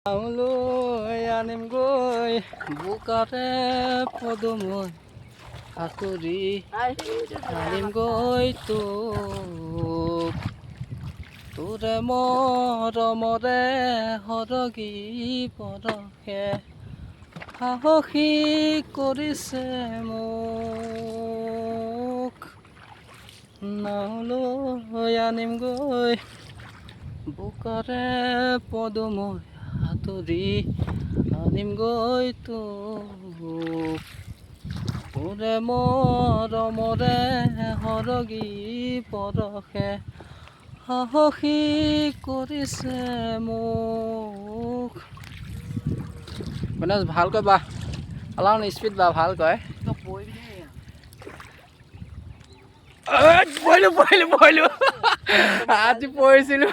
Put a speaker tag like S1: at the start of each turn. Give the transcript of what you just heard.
S1: লৈ আনিমগৈ বোকাতে পদুমৈ সাঁতুৰি আনিমগৈ তোক তোৰে মৰমৰে সৰগী পৰশে সাহসী কৰিছে মোক নাওলৈ আনিমগৈ বোকাৰে পদুমৈ সাঁতুৰি আনিমগৈ তোক তোৰে মৰমৰে সৰগী পৰশে সাহসী কৰিছে মোক মানে ভালকৈ বা অলপ স্পীড বা ভালকৈ পৰিলোঁ আজি পৰিছিলোঁ